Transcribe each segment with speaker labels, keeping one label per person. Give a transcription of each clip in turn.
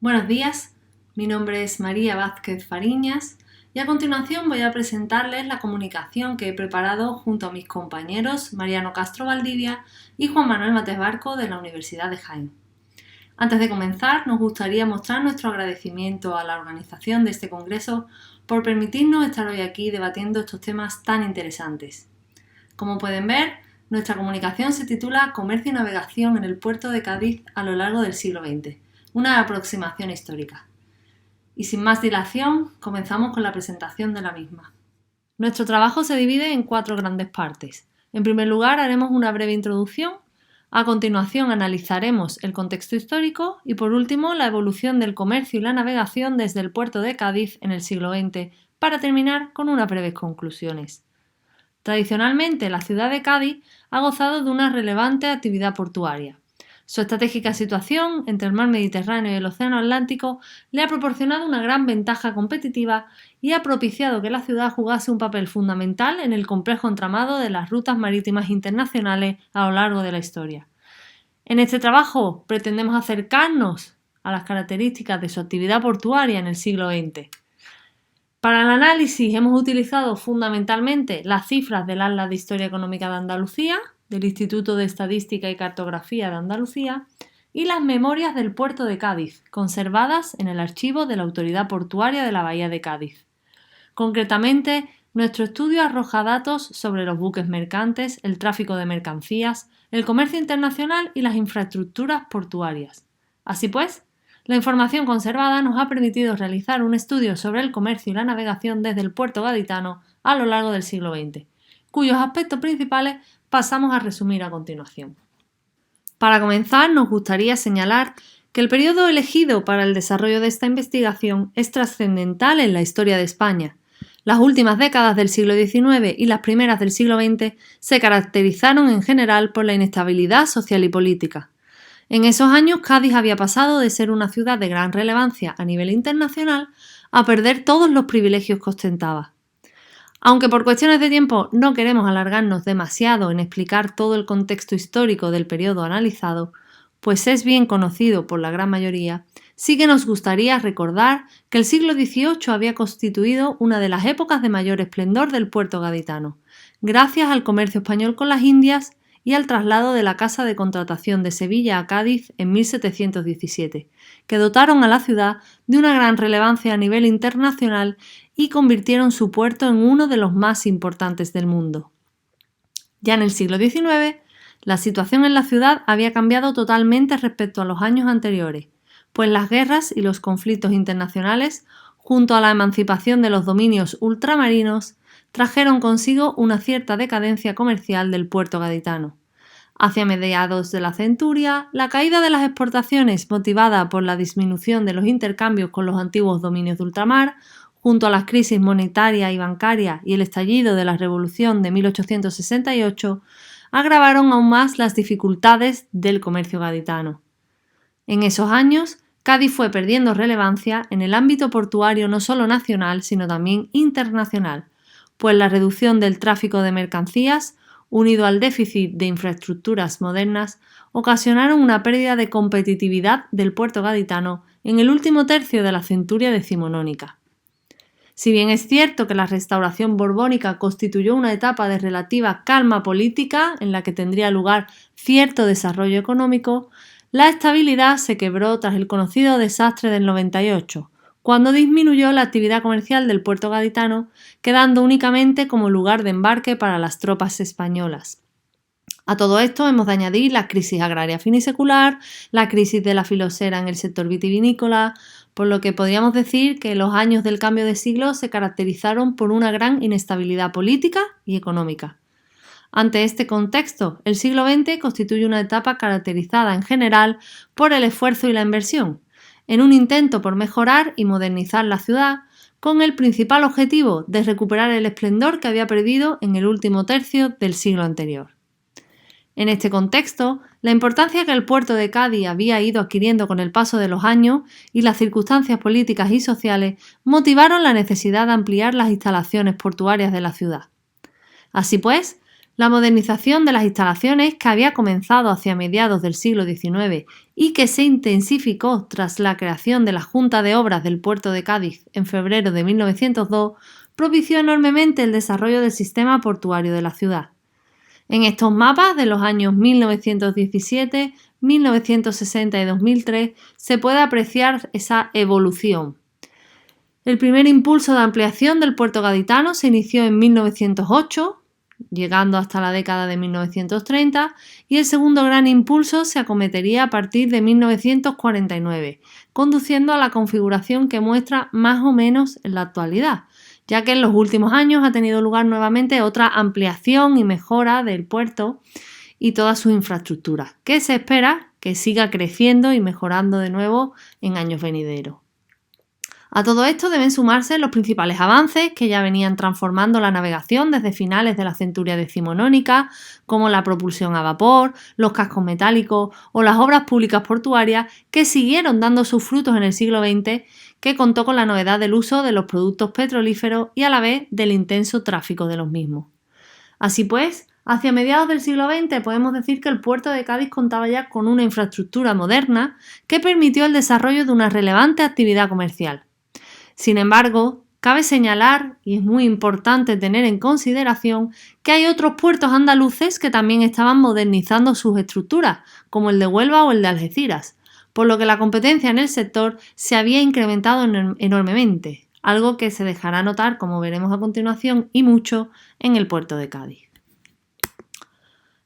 Speaker 1: Buenos días, mi nombre es María Vázquez Fariñas y a continuación voy a presentarles la comunicación que he preparado junto a mis compañeros Mariano Castro Valdivia y Juan Manuel Matés Barco de la Universidad de Jaén. Antes de comenzar, nos gustaría mostrar nuestro agradecimiento a la organización de este congreso por permitirnos estar hoy aquí debatiendo estos temas tan interesantes. Como pueden ver, nuestra comunicación se titula Comercio y navegación en el puerto de Cádiz a lo largo del siglo XX, una aproximación histórica. Y sin más dilación, comenzamos con la presentación de la misma. Nuestro trabajo se divide en 4 grandes partes. En primer lugar, haremos una breve introducción. A continuación, analizaremos el contexto histórico y, por último, la evolución del comercio y la navegación desde el puerto de Cádiz en el siglo XX, para terminar con unas breves conclusiones. Tradicionalmente, la ciudad de Cádiz ha gozado de una relevante actividad portuaria. Su estratégica situación entre el mar Mediterráneo y el océano Atlántico le ha proporcionado una gran ventaja competitiva y ha propiciado que la ciudad jugase un papel fundamental en el complejo entramado de las rutas marítimas internacionales a lo largo de la historia. En este trabajo pretendemos acercarnos a las características de su actividad portuaria en el siglo XX. Para el análisis hemos utilizado fundamentalmente las cifras del Atlas de Historia Económica de Andalucía, del Instituto de Estadística y Cartografía de Andalucía, y las memorias del puerto de Cádiz, conservadas en el archivo de la Autoridad Portuaria de la Bahía de Cádiz. Concretamente, nuestro estudio arroja datos sobre los buques mercantes, el tráfico de mercancías, el comercio internacional y las infraestructuras portuarias. Así pues, la información conservada nos ha permitido realizar un estudio sobre el comercio y la navegación desde el puerto gaditano a lo largo del siglo XX, cuyos aspectos principales pasamos a resumir a continuación. Para comenzar, nos gustaría señalar que el periodo elegido para el desarrollo de esta investigación es trascendental en la historia de España. Las últimas décadas del siglo XIX y las primeras del siglo XX se caracterizaron en general por la inestabilidad social y política. En esos años, Cádiz había pasado de ser una ciudad de gran relevancia a nivel internacional a perder todos los privilegios que ostentaba. Aunque por cuestiones de tiempo no queremos alargarnos demasiado en explicar todo el contexto histórico del periodo analizado, pues es bien conocido por la gran mayoría, sí que nos gustaría recordar que el siglo XVIII había constituido una de las épocas de mayor esplendor del puerto gaditano, gracias al comercio español con las Indias y al traslado de la Casa de Contratación de Sevilla a Cádiz en 1717, que dotaron a la ciudad de una gran relevancia a nivel internacional y convirtieron su puerto en uno de los más importantes del mundo. Ya en el siglo XIX, la situación en la ciudad había cambiado totalmente respecto a los años anteriores, pues las guerras y los conflictos internacionales, junto a la emancipación de los dominios ultramarinos, trajeron consigo una cierta decadencia comercial del puerto gaditano. Hacia mediados de la centuria, la caída de las exportaciones motivada por la disminución de los intercambios con los antiguos dominios de ultramar, junto a las crisis monetaria y bancaria y el estallido de la Revolución de 1868, agravaron aún más las dificultades del comercio gaditano. En esos años, Cádiz fue perdiendo relevancia en el ámbito portuario no solo nacional, sino también internacional, pues la reducción del tráfico de mercancías, unido al déficit de infraestructuras modernas, ocasionaron una pérdida de competitividad del puerto gaditano en el último tercio de la centuria decimonónica. Si bien es cierto que la restauración borbónica constituyó una etapa de relativa calma política en la que tendría lugar cierto desarrollo económico, la estabilidad se quebró tras el conocido desastre del 98, cuando disminuyó la actividad comercial del puerto gaditano, quedando únicamente como lugar de embarque para las tropas españolas. A todo esto hemos de añadir la crisis agraria finisecular, la crisis de la filosera en el sector vitivinícola, por lo que podríamos decir que los años del cambio de siglo se caracterizaron por una gran inestabilidad política y económica. Ante este contexto, el siglo XX constituye una etapa caracterizada en general por el esfuerzo y la inversión, en un intento por mejorar y modernizar la ciudad, con el principal objetivo de recuperar el esplendor que había perdido en el último tercio del siglo anterior. En este contexto, la importancia que el puerto de Cádiz había ido adquiriendo con el paso de los años y las circunstancias políticas y sociales motivaron la necesidad de ampliar las instalaciones portuarias de la ciudad. Así pues, La modernización de las instalaciones, que había comenzado hacia mediados del siglo XIX y que se intensificó tras la creación de la Junta de Obras del Puerto de Cádiz en febrero de 1902, propició enormemente el desarrollo del sistema portuario de la ciudad. En estos mapas de los años 1917, 1960 y 2003 se puede apreciar esa evolución. El primer impulso de ampliación del puerto gaditano se inició en 1908, llegando hasta la década de 1930, y el segundo gran impulso se acometería a partir de 1949, conduciendo a la configuración que muestra más o menos en la actualidad, ya que en los últimos años ha tenido lugar nuevamente otra ampliación y mejora del puerto y toda su infraestructura, que se espera que siga creciendo y mejorando de nuevo en años venideros. A todo esto deben sumarse los principales avances que ya venían transformando la navegación desde finales de la centuria decimonónica, como la propulsión a vapor, los cascos metálicos o las obras públicas portuarias, que siguieron dando sus frutos en el siglo XX, que contó con la novedad del uso de los productos petrolíferos y a la vez del intenso tráfico de los mismos. Así pues, hacia mediados del siglo XX podemos decir que el puerto de Cádiz contaba ya con una infraestructura moderna que permitió el desarrollo de una relevante actividad comercial. Sin embargo, cabe señalar, y es muy importante tener en consideración, que hay otros puertos andaluces que también estaban modernizando sus estructuras, como el de Huelva o el de Algeciras, por lo que la competencia en el sector se había incrementado enormemente, algo que se dejará notar, como veremos a continuación, y mucho en el puerto de Cádiz.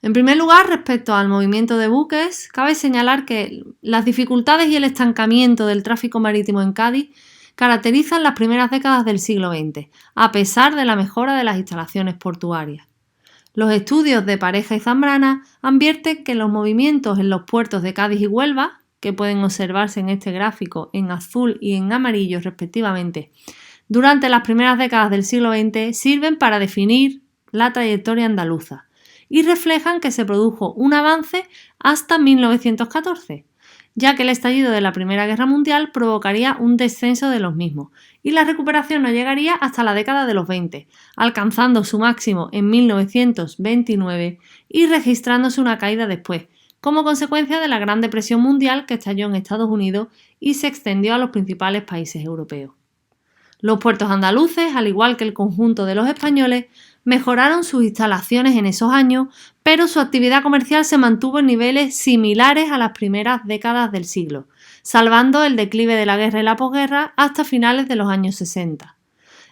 Speaker 1: En primer lugar, respecto al movimiento de buques, cabe señalar que las dificultades y el estancamiento del tráfico marítimo en Cádiz caracterizan las primeras décadas del siglo XX, a pesar de la mejora de las instalaciones portuarias. Los estudios de Pareja y Zambrana advierten que los movimientos en los puertos de Cádiz y Huelva, que pueden observarse en este gráfico en azul y en amarillo respectivamente, durante las primeras décadas del siglo XX sirven para definir la trayectoria andaluza y reflejan que se produjo un avance hasta 1914, ya que el estallido de la Primera Guerra Mundial provocaría un descenso de los mismos y la recuperación no llegaría hasta la década de los 20, alcanzando su máximo en 1929 y registrándose una caída después, como consecuencia de la Gran Depresión Mundial que estalló en Estados Unidos y se extendió a los principales países europeos. Los puertos andaluces, al igual que el conjunto de los españoles, mejoraron sus instalaciones en esos años, pero su actividad comercial se mantuvo en niveles similares a las primeras décadas del siglo, salvando el declive de la guerra y la posguerra hasta finales de los años 60.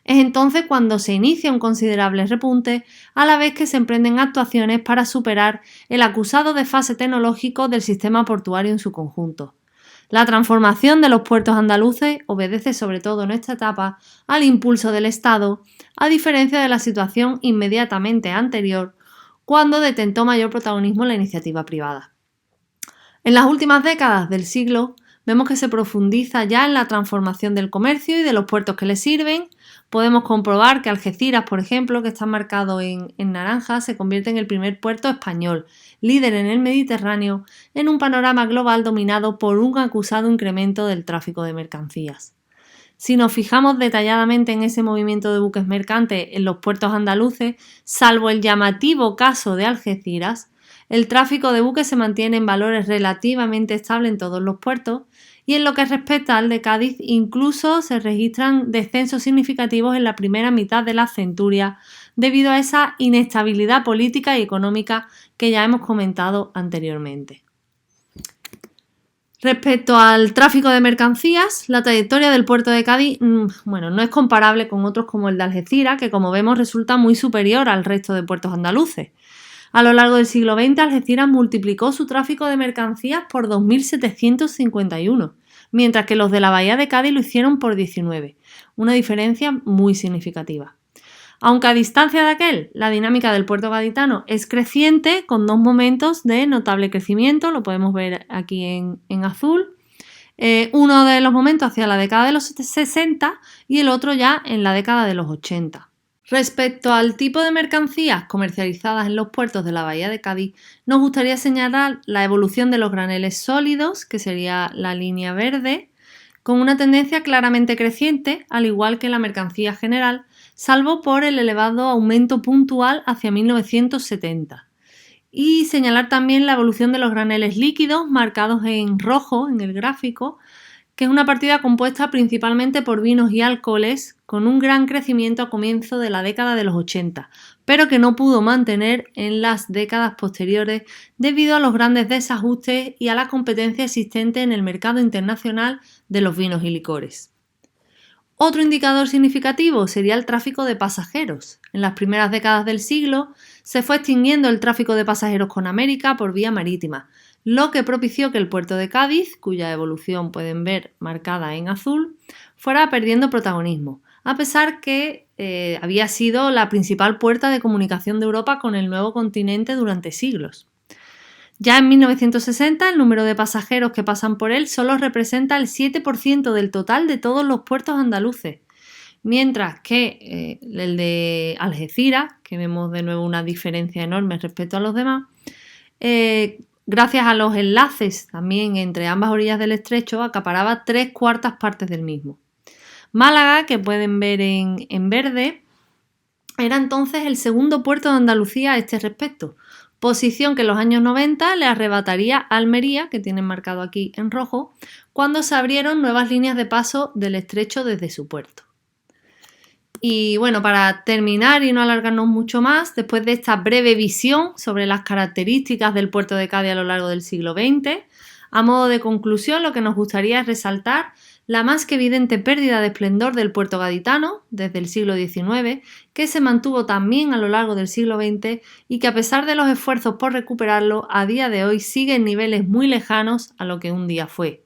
Speaker 1: Es entonces cuando se inicia un considerable repunte, a la vez que se emprenden actuaciones para superar el acusado desfase tecnológico del sistema portuario en su conjunto. La transformación de los puertos andaluces obedece sobre todo en esta etapa al impulso del Estado, a diferencia de la situación inmediatamente anterior, cuando detentó mayor protagonismo la iniciativa privada. En las últimas décadas del siglo vemos que se profundiza ya en la transformación del comercio y de los puertos que le sirven. Podemos comprobar que Algeciras, por ejemplo, que está marcado en naranja, se convierte en el primer puerto español, líder en el Mediterráneo, en un panorama global dominado por un acusado incremento del tráfico de mercancías. Si nos fijamos detalladamente en ese movimiento de buques mercantes en los puertos andaluces, salvo el llamativo caso de Algeciras, el tráfico de buques se mantiene en valores relativamente estables en todos los puertos y en lo que respecta al de Cádiz incluso se registran descensos significativos en la primera mitad de la centuria debido a esa inestabilidad política y económica que ya hemos comentado anteriormente. Respecto al tráfico de mercancías, la trayectoria del puerto de Cádiz no es comparable con otros como el de Algeciras, que como vemos resulta muy superior al resto de puertos andaluces. A lo largo del siglo XX, Algeciras multiplicó su tráfico de mercancías por 2.751, mientras que los de la Bahía de Cádiz lo hicieron por 19, una diferencia muy significativa. Aunque a distancia de aquel, la dinámica del puerto gaditano es creciente, con dos momentos de notable crecimiento, lo podemos ver aquí en azul. Uno de los momentos hacia la década de los 60 y el otro ya en la década de los 80. Respecto al tipo de mercancías comercializadas en los puertos de la Bahía de Cádiz, nos gustaría señalar la evolución de los graneles sólidos, que sería la línea verde, con una tendencia claramente creciente, al igual que la mercancía general, salvo por el elevado aumento puntual hacia 1970. Y señalar también la evolución de los graneles líquidos marcados en rojo en el gráfico, que es una partida compuesta principalmente por vinos y alcoholes, con un gran crecimiento a comienzo de la década de los 80, pero que no pudo mantener en las décadas posteriores debido a los grandes desajustes y a la competencia existente en el mercado internacional de los vinos y licores. Otro indicador significativo sería el tráfico de pasajeros. En las primeras décadas del siglo se fue extinguiendo el tráfico de pasajeros con América por vía marítima, lo que propició que el puerto de Cádiz, cuya evolución pueden ver marcada en azul, fuera perdiendo protagonismo, a pesar que había sido la principal puerta de comunicación de Europa con el nuevo continente durante siglos. Ya en 1960 el número de pasajeros que pasan por él solo representa el 7% del total de todos los puertos andaluces, mientras que el de Algeciras, que vemos de nuevo una diferencia enorme respecto a los demás, gracias a los enlaces también entre ambas orillas del estrecho, acaparaba 3/4 partes del mismo. Málaga, que pueden ver en verde, era entonces el segundo puerto de Andalucía a este respecto, posición que en los años 90 le arrebataría a Almería, que tienen marcado aquí en rojo, cuando se abrieron nuevas líneas de paso del estrecho desde su puerto. Y bueno, para terminar y no alargarnos mucho más, después de esta breve visión sobre las características del puerto de Cádiz a lo largo del siglo XX, a modo de conclusión lo que nos gustaría es resaltar la más que evidente pérdida de esplendor del puerto gaditano desde el siglo XIX, que se mantuvo también a lo largo del siglo XX y que a pesar de los esfuerzos por recuperarlo, a día de hoy sigue en niveles muy lejanos a lo que un día fue.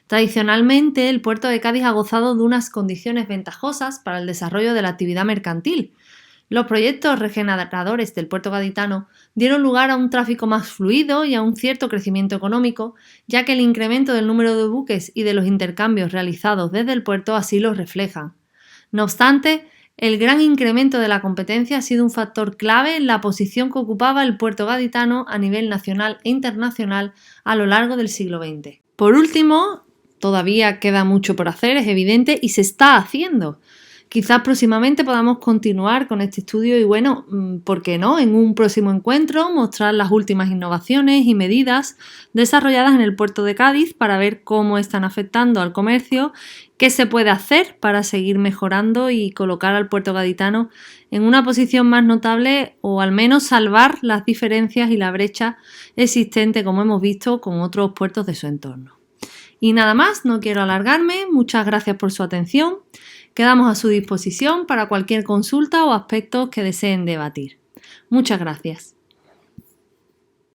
Speaker 1: Tradicionalmente, el puerto de Cádiz ha gozado de unas condiciones ventajosas para el desarrollo de la actividad mercantil. Los proyectos regeneradores del puerto gaditano dieron lugar a un tráfico más fluido y a un cierto crecimiento económico, ya que el incremento del número de buques y de los intercambios realizados desde el puerto así lo reflejan. No obstante, el gran incremento de la competencia ha sido un factor clave en la posición que ocupaba el puerto gaditano a nivel nacional e internacional a lo largo del siglo XX. Por último, todavía queda mucho por hacer, es evidente, y se está haciendo. Quizás próximamente podamos continuar con este estudio y bueno, ¿por qué no? En un próximo encuentro mostrar las últimas innovaciones y medidas desarrolladas en el puerto de Cádiz para ver cómo están afectando al comercio, qué se puede hacer para seguir mejorando y colocar al puerto gaditano en una posición más notable o al menos salvar las diferencias y la brecha existente, como hemos visto, con otros puertos de su entorno. Y nada más, no quiero alargarme, muchas gracias por su atención. Quedamos a su disposición para cualquier consulta o aspectos que deseen debatir. Muchas gracias.